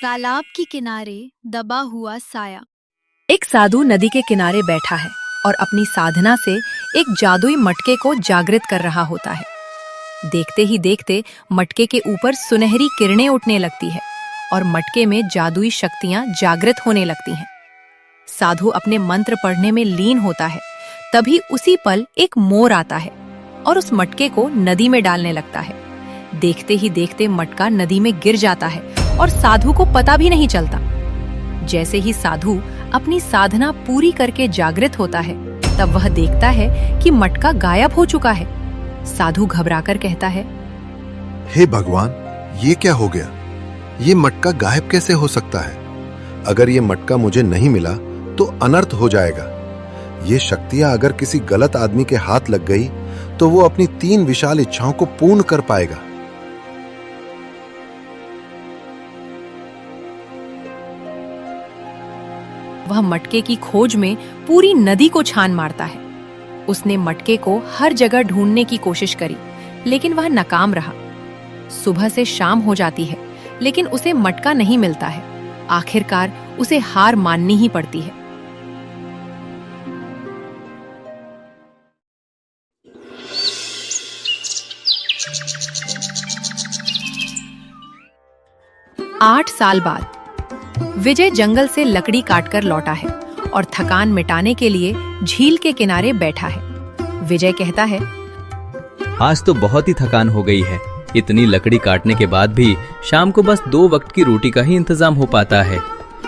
तालाब के किनारे दबा हुआ साया। एक साधु नदी के किनारे बैठा है और अपनी साधना से एक जादुई मटके को जागृत कर रहा होता है। देखते ही देखते मटके के ऊपर सुनहरी किरणें उठने लगती है और मटके में जादुई शक्तियां जागृत होने लगती हैं। साधु अपने मंत्र पढ़ने में लीन होता है। तभी उसी पल एक मोर आता है और उस मटके को नदी में डालने लगता है। देखते ही देखते मटका नदी में गिर जाता है और साधु को पता भी नहीं चलता। जैसे ही साधु अपनी साधना पूरी करके जागृत होता है, तब वह देखता है कि मटका गायब हो चुका है। साधु घबराकर कहता है, हे भगवान, ये क्या हो गया? ये मटका गायब कैसे हो सकता है? अगर ये मटका मुझे नहीं मिला तो अनर्थ हो जाएगा। ये शक्तियां अगर किसी गलत आदमी के हाथ लग गई तो वो अपनी 3 विशाल इच्छाओं को पूर्ण कर पाएगा। वह मटके की खोज में पूरी नदी को छान मारता है। उसने मटके को हर जगह ढूंढने की कोशिश करी, लेकिन वह नाकाम रहा। सुबह से शाम हो जाती है, लेकिन उसे मटका नहीं मिलता है। आखिरकार उसे हार माननी ही पड़ती है। आठ साल बाद विजय जंगल से लकड़ी काटकर लौटा है और थकान मिटाने के लिए झील के किनारे बैठा है। विजय कहता है, आज तो बहुत ही थकान हो गई है। इतनी लकड़ी काटने के बाद भी शाम को बस 2 वक्त की रोटी का ही इंतजाम हो पाता है।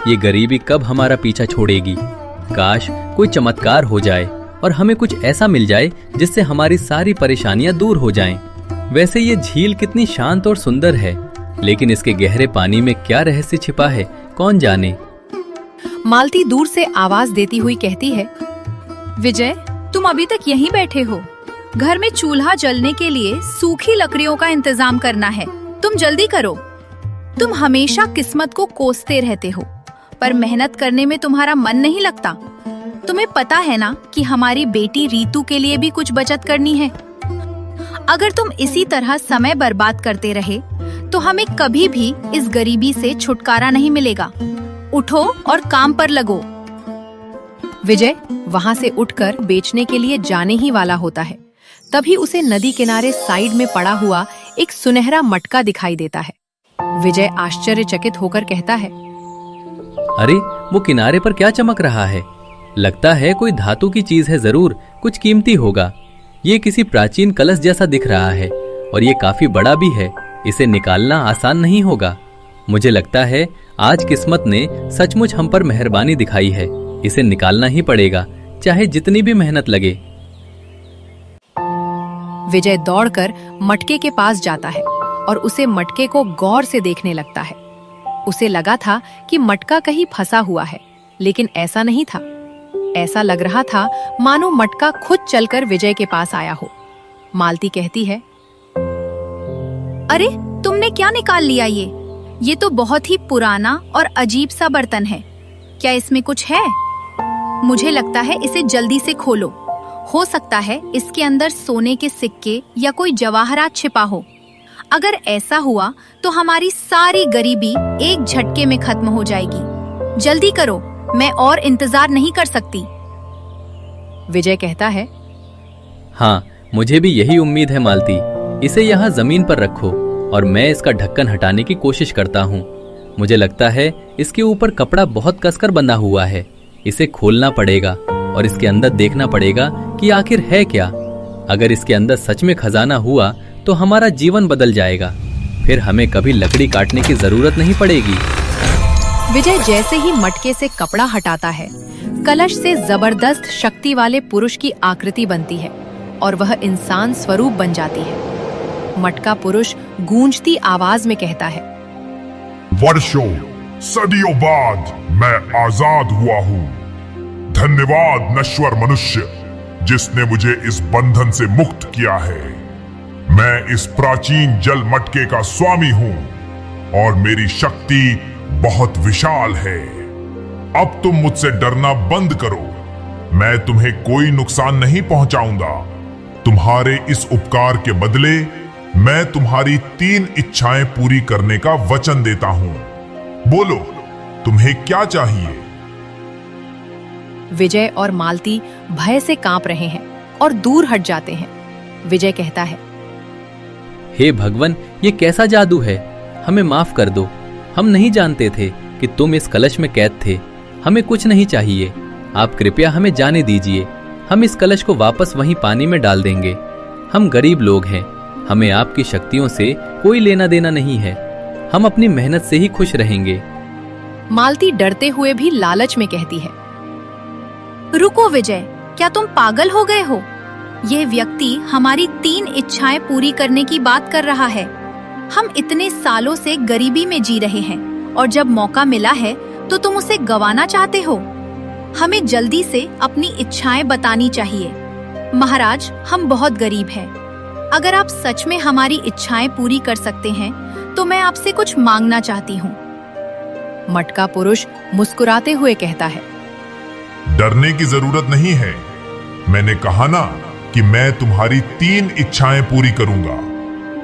ये गरीबी कब हमारा पीछा छोड़ेगी? काश कोई चमत्कार हो जाए और हमें कुछ ऐसा मिल जाए जिससे हमारी सारी परेशानियां दूर हो जाएं। वैसे ये झील कितनी शांत और सुंदर है, लेकिन इसके गहरे पानी में क्या रहस्य छिपा है, कौन जाने। मालती दूर से आवाज देती हुई कहती है, विजय, तुम अभी तक यहीं बैठे हो? घर में चूल्हा जलने के लिए सूखी लकड़ियों का इंतजाम करना है। तुम जल्दी करो। तुम हमेशा किस्मत को कोसते रहते हो, पर मेहनत करने में तुम्हारा मन नहीं लगता। तुम्हें पता है ना कि हमारी बेटी रीतू के लिए भी कुछ बचत करनी है। अगर तुम इसी तरह समय बर्बाद करते रहे तो हमें कभी भी इस गरीबी से छुटकारा नहीं मिलेगा। उठो और काम पर लगो। विजय वहां से उठकर बेचने के लिए जाने ही वाला होता है। तभी उसे नदी किनारे साइड में पड़ा हुआ एक सुनहरा मटका दिखाई देता है। विजय आश्चर्यचकित होकर कहता है, अरे वो किनारे पर क्या चमक रहा है? लगता है कोई धातु की चीज है, जरूर कुछ कीमती होगा। ये किसी प्राचीन कलश जैसा दिख रहा है और ये काफी बड़ा भी है। इसे निकालना आसान नहीं होगा। मुझे लगता है आज किस्मत ने सचमुच हम पर मेहरबानी दिखाई है। इसे निकालना ही पड़ेगा, चाहे जितनी भी मेहनत लगे। विजय दौड़कर मटके के पास जाता है और उसे मटके को गौर से देखने लगता है। उसे लगा था कि मटका कहीं फंसा हुआ है, लेकिन ऐसा नहीं था। ऐसा लग रहा था मानो मटका खुद चलकर विजय के पास आया हो। मालती कहती है, अरे तुमने क्या निकाल लिया? ये तो बहुत ही पुराना और अजीब सा बर्तन है। क्या इसमें कुछ है? मुझे लगता है इसे जल्दी से खोलो। हो सकता है इसके अंदर सोने के सिक्के या कोई जवाहरात छिपा हो। अगर ऐसा हुआ तो हमारी सारी गरीबी एक झटके में खत्म हो जाएगी। जल्दी करो, मैं और इंतजार नहीं कर सकती। विजय कहता है, हाँ, मुझे भी यही उम्मीद है मालती। इसे यहाँ जमीन पर रखो और मैं इसका ढक्कन हटाने की कोशिश करता हूँ। मुझे लगता है इसके ऊपर कपड़ा बहुत कसकर बंधा हुआ है। इसे खोलना पड़ेगा और इसके अंदर देखना पड़ेगा कि आखिर है क्या। अगर इसके अंदर सच में खजाना हुआ तो हमारा जीवन बदल जाएगा। फिर हमें कभी लकड़ी काटने की जरूरत नहीं पड़ेगी। विजय जैसे ही मटके से कपड़ा हटाता है, कलश से जबरदस्त शक्ति वाले पुरुष की आकृति बनती है और वह इंसान स्वरूप बन जाती है। मटका पुरुष गूंजती आवाज में कहता है, वर्षों सदियों बाद मैं आजाद हुआ हूँ। धन्यवाद नश्वर मनुष्य, जिसने मुझे इस बंधन से मुक्त किया है। मैं इस प्राचीन जल मटके का स्वामी हूँ और मेरी शक्ति बहुत विशाल है। अब तुम मुझसे डरना बंद करो। मैं तुम्हें कोई नुकसान नहीं पहुंचाऊंगा। तुम्हारे इस उपकार के बदले मैं तुम्हारी 3 इच्छाएं पूरी करने का वचन देता हूँ। बोलो, तुम्हें क्या चाहिए? विजय और मालती भय से कांप रहे हैं और दूर हट जाते हैं। विजय कहता है, हे भगवान, ये कैसा जादू है? हमें माफ कर दो। हम नहीं जानते थे कि तुम इस कलश में कैद थे। हमें कुछ नहीं चाहिए। आप कृपया हमें जाने दीजिए। हम इस कलश को वापस वहीं पानी में डाल देंगे। हम गरीब लोग हैं। हमें आपकी शक्तियों से कोई लेना देना नहीं है। हम अपनी मेहनत से ही खुश रहेंगे। मालती डरते हुए भी लालच में कहती है, रुको विजय, क्या तुम पागल हो गए हो? यह व्यक्ति हमारी 3 इच्छाएं पूरी करने की बात कर रहा है। हम इतने सालों से गरीबी में जी रहे हैं और जब मौका मिला है तो तुम उसे गंवाना चाहते हो। हमें जल्दी से अपनी इच्छाएं बतानी चाहिए। महाराज, हम बहुत गरीब हैं। अगर आप सच में हमारी इच्छाएं पूरी कर सकते हैं तो मैं आपसे कुछ मांगना चाहती हूँ। मटका पुरुष मुस्कुराते हुए कहता है, डरने की जरूरत नहीं है। मैंने कहा ना कि मैं तुम्हारी 3 इच्छाएं पूरी करूंगा।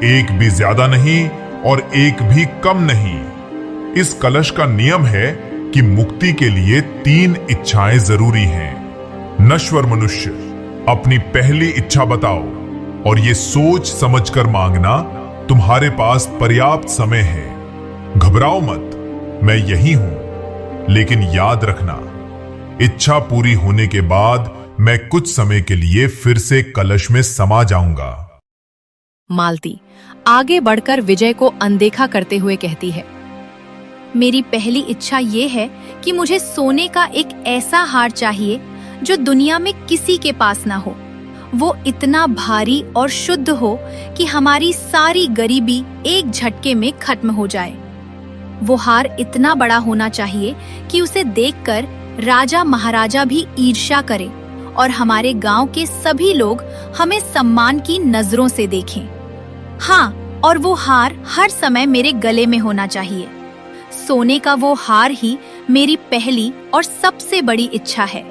एक भी ज्यादा नहीं और एक भी कम नहीं। इस कलश का नियम है कि मुक्ति के लिए 3 इच्छाएं जरूरी हैं। नश्वर मनुष्य, अपनी पहली इच्छा बताओ और ये सोच समझकर मांगना। तुम्हारे पास पर्याप्त समय है। घबराओ मत, मैं यही हूं। लेकिन याद रखना, इच्छा पूरी होने के बाद मैं कुछ समय के लिए फिर से कलश में समा जाऊंगा। मालती आगे बढ़कर विजय को अनदेखा करते हुए कहती है, मेरी पहली इच्छा ये है कि मुझे सोने का एक ऐसा हार चाहिए जो दुनिया में किसी के पास ना हो। वो इतना भारी और शुद्ध हो कि हमारी सारी गरीबी एक झटके में खत्म हो जाए। वो हार इतना बड़ा होना चाहिए कि उसे देखकर राजा महाराजा भी ईर्ष्या करें और हमारे गांव के सभी लोग हमें सम्मान की नजरों से देखें। हाँ, और वो हार हर समय मेरे गले में होना चाहिए। सोने का वो हार ही मेरी पहली और सबसे बड़ी इच्छा है।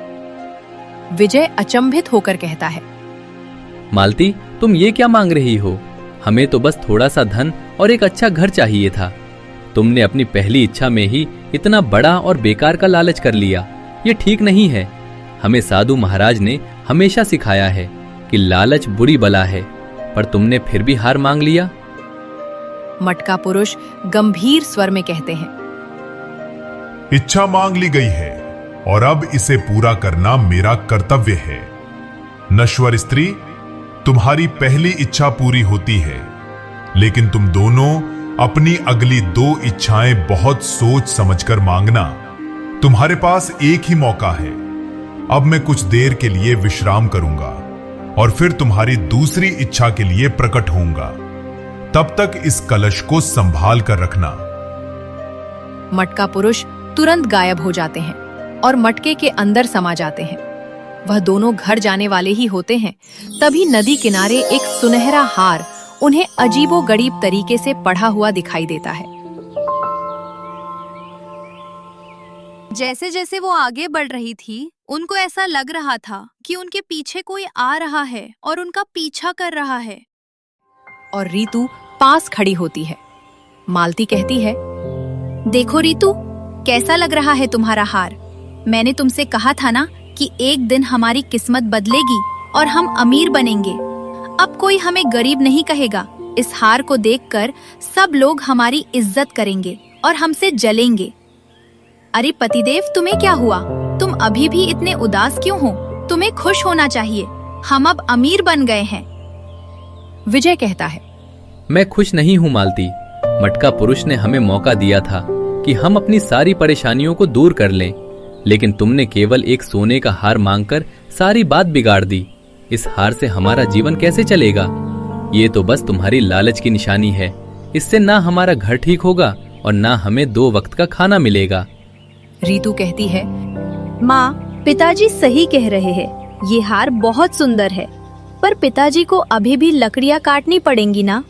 विजय अचंभित होकर कहता है, मालती, तुम ये क्या मांग रही हो? हमें तो बस थोड़ा सा धन और एक अच्छा घर चाहिए था। तुमने अपनी पहली इच्छा में ही इतना बड़ा और बेकार का लालच कर लिया। ये ठीक नहीं है। हमें साधु महाराज ने हमेशा सिखाया है कि लालच बुरी बला है, पर तुमने फिर भी हार मांग लिया। मटका पुरुष गंभीर स्वर में कहते हैं, इच्छा मांग ली गई है और अब इसे पूरा करना मेरा कर्तव्य है। नश्वर स्त्री, तुम्हारी पहली इच्छा पूरी होती है, लेकिन तुम दोनों अपनी अगली 2 इच्छाएं बहुत सोच समझकर मांगना। तुम्हारे पास एक ही मौका है। अब मैं कुछ देर के लिए विश्राम करूंगा और फिर तुम्हारी दूसरी इच्छा के लिए प्रकट होऊंगा। तब तक इस कलश को संभाल कर रखना। मटका पुरुष तुरंत गायब हो जाते हैं और मटके के अंदर समा जाते हैं। वह दोनों घर जाने वाले ही होते हैं, तभी नदी किनारे एक सुनहरा हार उन्हें अजीबोगरीब तरीके से पढ़ा हुआ दिखाई देता है। जैसे जैसे वो आगे बढ़ रही थी, उनको ऐसा लग रहा था कि उनके पीछे कोई आ रहा है और उनका पीछा कर रहा है। और रीतु पास खड़ी होती है। मालती कहती है, देखो रीतु, कैसा लग रहा है तुम्हारा हार? मैंने तुमसे कहा था ना कि एक दिन हमारी किस्मत बदलेगी और हम अमीर बनेंगे। अब कोई हमें गरीब नहीं कहेगा। इस हार को देखकर सब लोग हमारी इज्जत करेंगे और हमसे जलेंगे। अरे पतिदेव, तुम्हें क्या हुआ? तुम अभी भी इतने उदास क्यों हो? तुम्हें खुश होना चाहिए। हम अब अमीर बन गए हैं। विजय कहता है, मैं खुश नहीं हूँ मालती। मटका पुरुष ने हमें मौका दिया था कि हम अपनी सारी परेशानियों को दूर कर लें, लेकिन तुमने केवल एक सोने का हार मांगकर सारी बात बिगाड़ दी। इस हार से हमारा जीवन कैसे चलेगा? ये तो बस तुम्हारी लालच की निशानी है। इससे ना हमारा घर ठीक होगा और ना हमें 2 वक्त का खाना मिलेगा। रीतु कहती है, माँ, पिताजी सही कह रहे हैं। ये हार बहुत सुंदर है, पर पिताजी को अभी भी लकड़ियाँ काटनी पड़ेंगी ना।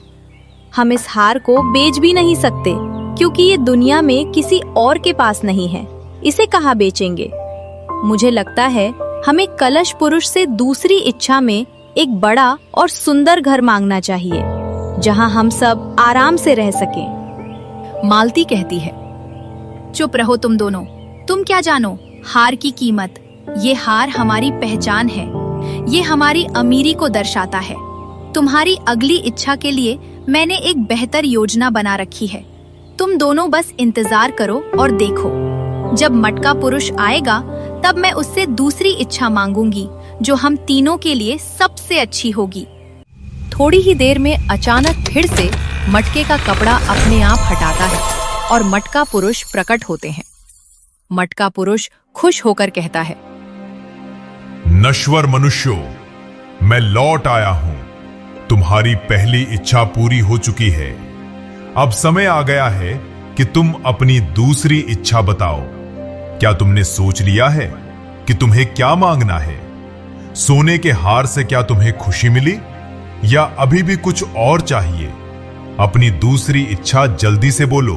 हम इस हार को बेच भी नहीं सकते, क्योंकि ये दुनिया में किसी और के पास नहीं है। इसे कहाँ बेचेंगे? मुझे लगता है हमें कलश पुरुष से दूसरी इच्छा में एक बड़ा और सुंदर घर मांगना चाहिए, जहाँ हम सब आराम से रह सकें। मालती कहती है, चुप रहो तुम दोनों। तुम क्या जानो हार की कीमत? ये हार हमारी पहचान है। ये हमारी अमीरी को दर्शाता है। तुम्हारी अगली इच्छा के लिए मैंने एक बेहतर योजना बना रखी है। तुम दोनों बस इंतजार करो और देखो। जब मटका पुरुष आएगा तब मैं उससे दूसरी इच्छा मांगूंगी जो हम तीनों के लिए सबसे अच्छी होगी। थोड़ी ही देर में अचानक फिर से मटके का कपड़ा अपने आप हटाता है और मटका पुरुष प्रकट होते हैं। मटका पुरुष खुश होकर कहता है, नश्वर मनुष्यों, मैं लौट आया हूं। तुम्हारी पहली इच्छा पूरी हो चुकी है। अब समय आ गया है कि तुम अपनी दूसरी इच्छा बताओ। क्या तुमने सोच लिया है कि तुम्हें क्या मांगना है? सोने के हार से क्या तुम्हें खुशी मिली या अभी भी कुछ और चाहिए? अपनी दूसरी इच्छा जल्दी से बोलो।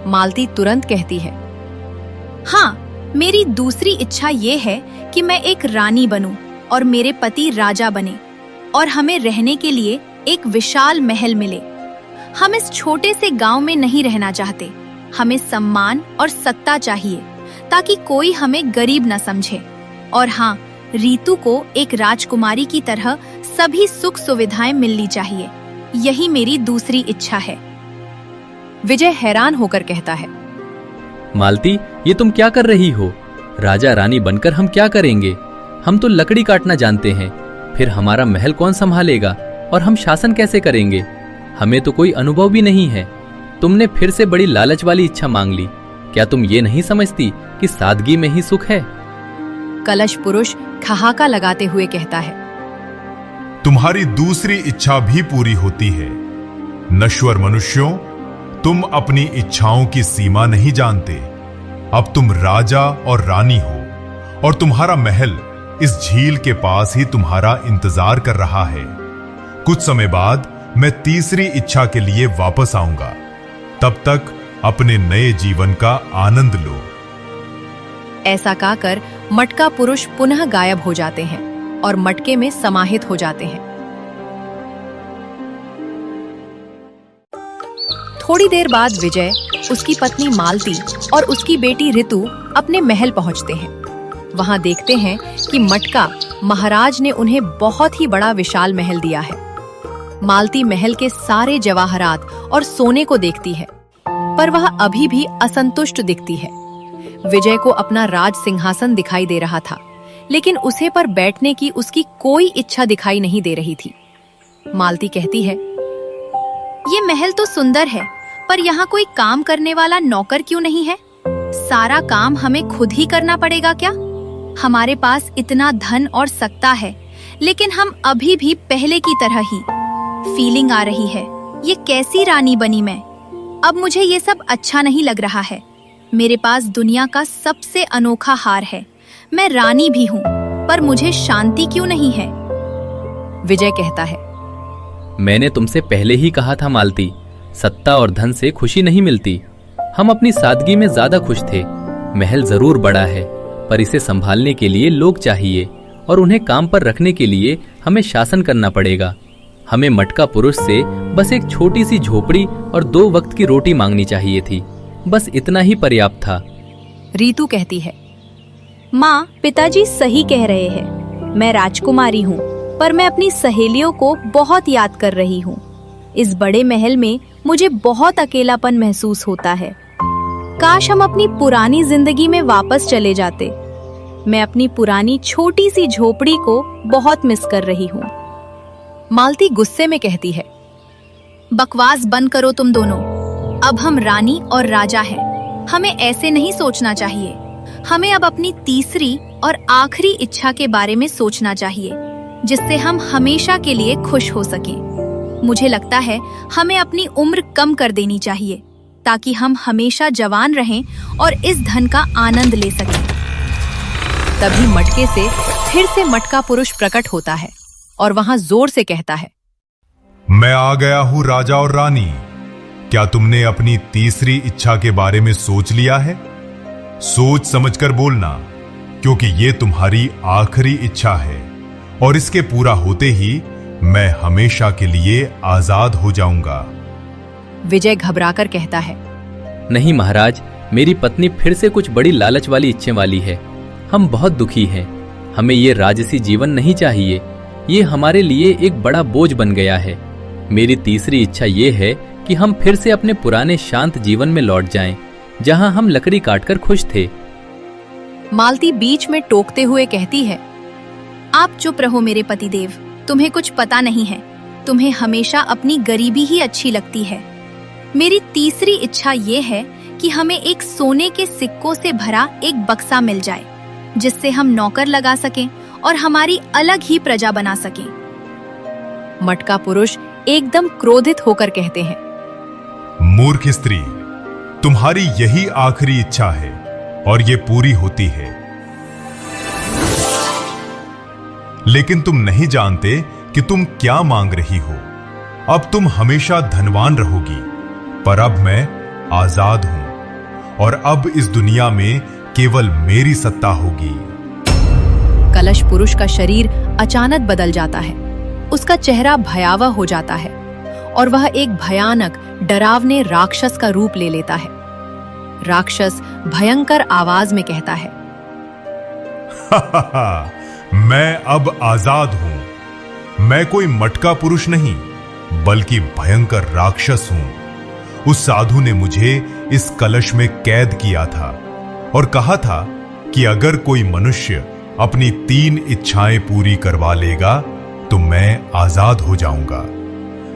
मालती तुरंत कहती है, हाँ, मेरी दूसरी इच्छा ये है कि मैं एक रानी बनूं और मेरे पति राजा बने और हमें रहने के लिए एक विशाल महल मिले। हम इस छोटे से गांव में नहीं रहना चाहते। हमें सम्मान और सत्ता चाहिए ताकि कोई हमें गरीब न समझे। और हाँ, रीतू को एक राजकुमारी की तरह सभी सुख सुविधाएं मिलनी चाहिए। यही मेरी दूसरी इच्छा है। विजय हैरान होकर कहता है, मालती, ये तुम क्या कर रही हो? राजा रानी बनकर हम क्या करेंगे? हम तो लकड़ी काटना जानते हैं। फिर हमारा महल कौन संभालेगा और हम शासन कैसे करेंगे? हमें तो कोई अनुभव भी नहीं है। तुमने फिर से बड़ी लालच वाली इच्छा मांग ली। क्या तुम ये नहीं समझती कि सादगी में ही सुख है? कलश पुरुष ठहाका लगाते हुए कहता है, तुम्हारी दूसरी इच्छा भी पूरी होती है। नश्वर मनुष्यों, तुम अपनी इच्छाओं की सीमा नहीं जानते। अब तुम राजा और रानी हो और तुम्हारा महल इस झील के पास ही तुम्हारा इंतजार कर रहा है। कुछ समय बाद मैं तीसरी इच्छा के लिए वापस आऊंगा। तब तक अपने नए जीवन का आनंद लो। ऐसा कहकर मटका पुरुष पुनः गायब हो जाते हैं और मटके में समाहित हो जाते हैं। थोड़ी देर बाद विजय, उसकी पत्नी मालती और उसकी बेटी ऋतु अपने महल पहुंचते हैं। वहां देखते हैं कि मटका महाराज ने उन्हें बहुत ही बड़ा विशाल महल दिया है। मालती महल के सारे जवाहरात और सोने को देखती है, पर वह अभी भी असंतुष्ट दिखती है। विजय को अपना राज सिंहासन दिखाई दे रहा था, लेकिन उसे पर बैठने की उसकी कोई इच्छा दिखाई नहीं दे रही थी। मालती कहती है, ये महल तो सुंदर है, पर यहाँ कोई काम करने वाला नौकर क्यों नहीं है? सारा काम हमें खुद ही करना पड़ेगा क्या? हमारे पास इतना धन और सत्ता है, लेकिन हम अभी भी पहले की तरह ही। फीलिंग आ रही है, ये कैसी रानी बनी मैं? अब मुझे ये सब अच्छा नहीं लग रहा है। मेरे पास दुनिया का सबसे अनोखा हार है। मैं रानी भी हूँ, पर मुझे शांति क्यों नहीं है? विजय कहता है, मैंने तुमसे पहले ही कहा था मालती, सत्ता और धन से खुशी नहीं मिलती। हम अपनी सादगी में ज्यादा खुश थे। महल जरूर बड़ा है, पर इसे संभालने के लिए लोग चाहिए और उन्हें काम पर रखने के लिए हमें शासन करना पड़ेगा। हमें मटका पुरुष से बस एक छोटी सी झोपड़ी और 2 वक्त की रोटी मांगनी चाहिए थी। बस इतना ही पर्याप्त था। रीतू कहती है, माँ, पिताजी सही कह रहे हैं। मैं राजकुमारी हूँ, पर मैं अपनी सहेलियों को बहुत याद कर रही हूँ। इस बड़े महल में मुझे बहुत अकेलापन महसूस होता है। काश हम अपनी पुरानी जिंदगी में वापस चले जाते। मैं अपनी पुरानी छोटी सी झोपड़ी को बहुत मिस कर रही हूँ। मालती गुस्से में कहती है, बकवास बंद करो तुम दोनों। अब हम रानी और राजा हैं। हमें ऐसे नहीं सोचना चाहिए। हमें अब अपनी तीसरी और आखिरी इच्छा के बारे में सोचना चाहिए, जिससे हम हमेशा के लिए खुश हो सकें। मुझे लगता है हमें अपनी उम्र कम कर देनी चाहिए, ताकि हम हमेशा जवान रहें और इस धन का आनंद ले सकें। तभी मटके से फिर से मटका पुरुष प्रकट होता है और वहां जोर से कहता है, मैं आ गया हूं राजा और रानी। क्या तुमने अपनी तीसरी इच्छा के बारे में सोच लिया है? सोच समझकर बोलना, क्योंकि ये तुम्हारी आखिरी इच्छा है और इसके पूरा होते ही मैं हमेशा के लिए आजाद हो जाऊंगा। विजय घबराकर कहता है, नहीं महाराज, मेरी पत्नी फिर से कुछ बड़ी लालच वाली इच्छा वाली है। हम बहुत दुखी हैं। हमें ये राजसी जीवन नहीं चाहिए। ये हमारे लिए एक बड़ा बोझ बन गया है। मेरी तीसरी इच्छा ये है कि हम फिर से अपने पुराने शांत जीवन में लौट जाएं, जहां हम लकड़ी काटकर खुश थे। मालती बीच में टोकते हुए कहती है, आप चुप रहो मेरे पतिदेव, तुम्हें कुछ पता नहीं है। तुम्हें हमेशा अपनी गरीबी ही अच्छी लगती है। मेरी तीसरी इच्छा ये है कि हमें एक सोने के सिक्कों से भरा एक बक्सा मिल जाए, जिससे हम नौकर लगा सकें और हमारी अलग ही प्रजा बना सकें। मटका पुरुष एकदम क्रोधित होकर कहते हैं, मूर्ख स्त्री, तुम्हारी यही आखिरी इच्छा है और ये पूरी होती है। लेकिन तुम नहीं जानते कि तुम क्या मांग रही हो। अब तुम हमेशा धनवान रहोगी, पर अब मैं आजाद हूं और अब इस दुनिया में केवल मेरी सत्ता होगी। कलश पुरुष का शरीर अचानक बदल जाता है। उसका चेहरा भयावह हो जाता है और वह एक भयानक डरावने राक्षस का रूप ले लेता है। राक्षस भयंकर आवाज में कहता है, मैं अब आजाद हूं। मैं कोई मटका पुरुष नहीं, बल्कि भयंकर राक्षस हूं। उस साधु ने मुझे इस कलश में कैद किया था और कहा था कि अगर कोई मनुष्य अपनी 3 इच्छाएं पूरी करवा लेगा तो मैं आजाद हो जाऊंगा।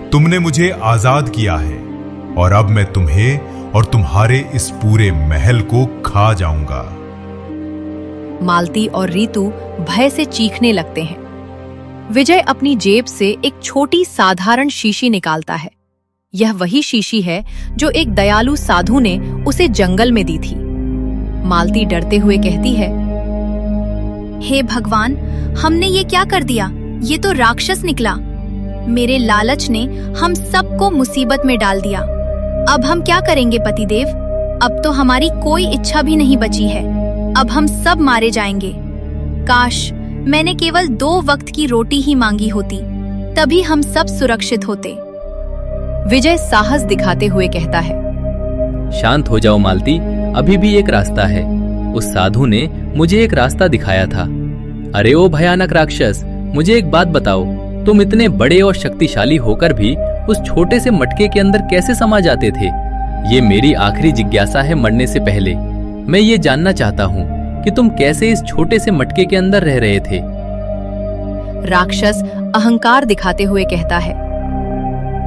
तुमने मुझे आजाद किया है और अब मैं तुम्हें और तुम्हारे इस पूरे महल को खा जाऊंगा। मालती और रीतु भय से चीखने लगते हैं। विजय अपनी जेब से एक छोटी साधारण शीशी निकालता है। यह वही शीशी है जो एक दयालु साधु ने उसे जंगल में दी थी। मालती डरते हुए कहती है, हे भगवान, हमने ये क्या कर दिया? ये तो राक्षस निकला। मेरे लालच ने हम सबको मुसीबत में डाल दिया। अब हम क्या करेंगे पतिदेव? अब तो हमारी कोई इच्छा भी नहीं बची है। अब हम सब मारे जाएंगे। काश मैंने केवल 2 वक्त की रोटी ही मांगी होती, तभी हम सब सुरक्षित होते। विजय साहस दिखाते हुए कहता है, शांत हो जाओ मालती, अभी भी एक रास्ता है। उस साधु ने मुझे एक रास्ता दिखाया था। अरे ओ भयानक राक्षस, मुझे एक बात बताओ, तुम इतने बड़े और शक्तिशाली होकर भी उस छोटे से मटके के अंदर कैसे समा जाते थे? ये मेरी आखिरी जिज्ञासा है मरने से पहले। मैं ये जानना चाहता हूँ कि तुम कैसे इस छोटे से मटके के अंदर रह रहे थे। राक्षस अहंकार दिखाते हुए कहता है,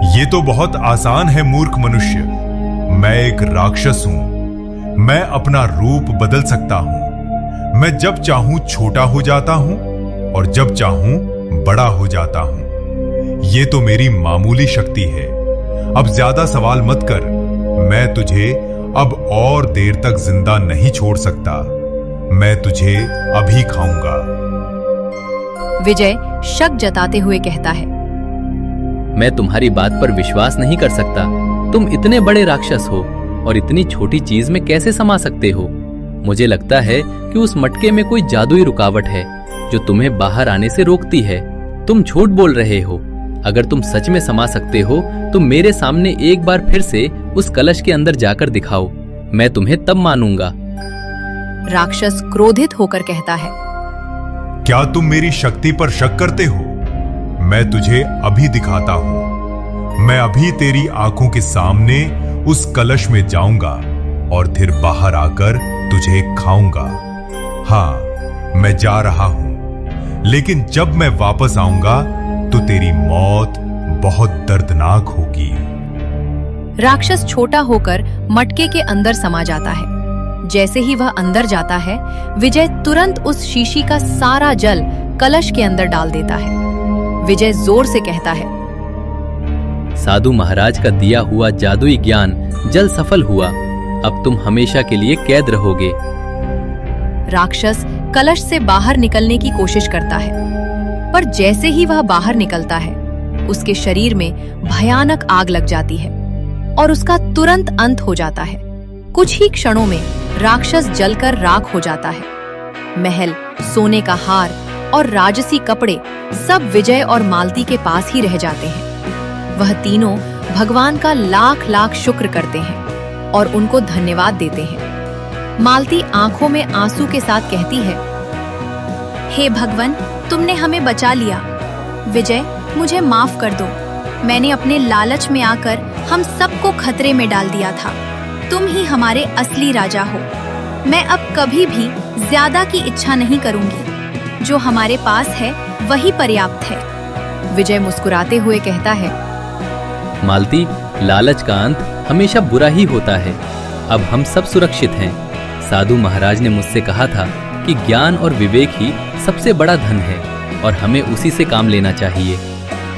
ये तो बहुत आसान है मूर्ख मनुष्य। मैं एक राक्षस हूं। मैं अपना रूप बदल सकता हूं। मैं जब चाहूं छोटा हो जाता हूं और जब चाहूं बड़ा हो जाता हूं। ये तो मेरी मामूली शक्ति है। अब ज्यादा सवाल मत कर। मैं तुझे अब और देर तक जिंदा नहीं छोड़ सकता। मैं तुझे अभी खाऊंगा। विजय शक जताते हुए कहता है, मैं तुम्हारी बात पर विश्वास नहीं कर सकता। तुम इतने बड़े राक्षस हो और इतनी छोटी चीज में कैसे समा सकते हो? मुझे लगता है कि उस मटके में कोई जादुई रुकावट है जो तुम्हें बाहर आने से रोकती है। तुम झूठ बोल रहे हो। अगर तुम सच में समा सकते हो तो मेरे सामने एक बार फिर से उस कलश के अंदर जाकर दिखाओ। मैं तुम्हें तब मानूंगा। राक्षस क्रोधित होकर कहता है, क्या तुम मेरी शक्ति पर शक करते हो? मैं तुझे अभी दिखाता हूं। मैं अभी तेरी आंखों के सामने उस कलश में जाऊंगा और फिर बाहर आकर तुझे खाऊंगा। हाँ, मैं जा रहा हूं, लेकिन जब मैं वापस आऊंगा तो तेरी मौत बहुत दर्दनाक होगी। राक्षस छोटा होकर मटके के अंदर समा जाता है। जैसे ही वह अंदर जाता है, विजय तुरंत उस शीशी का सारा जल कलश के अंदर डाल देता है। विजय जोर से कहता है, साधु महाराज का दिया हुआ जादुई ज्ञान जल सफल हुआ। अब तुम हमेशा के लिए कैद रहोगे। राक्षस कलश से बाहर निकलने की कोशिश करता है, पर जैसे ही वह बाहर निकलता है, उसके शरीर में भयानक आग लग जाती है और उसका तुरंत अंत हो जाता है। कुछ ही क्षणों में राक्षस जलकर राख हो जाता है। महल, सोने का हार और राजसी कपड़े सब विजय और मालती के पास ही रह जाते हैं। वह तीनों भगवान का लाख लाख शुक्र करते हैं। और उनको धन्यवाद देते हैं। मालती आंखों में आंसू के साथ कहती है, हे भगवान, तुमने हमें बचा लिया। विजय, मुझे माफ कर दो। मैंने अपने लालच में आकर हम सबको खतरे में डाल दिया था। तुम ही हमारे असली राजा हो। मैं अब कभी भी ज्यादा की इच्छा नहीं करूंगी। जो हमारे पास है वही पर्याप्त है। विजय मुस्कुराते हुए कहता है, मालती, लालच का अंत हमेशा बुरा ही होता है। अब हम सब सुरक्षित हैं। साधु महाराज ने मुझसे कहा था कि ज्ञान और विवेक ही सबसे बड़ा धन है और हमें उसी से काम लेना चाहिए।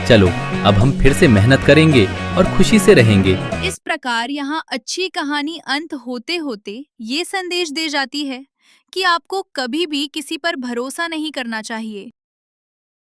चलो, अब हम फिर से मेहनत करेंगे और खुशी से रहेंगे। इस प्रकार यहाँ अच्छी कहानी अंत होते होते ये संदेश दे जाती है कि आपको कभी भी किसी पर भरोसा नहीं करना चाहिए।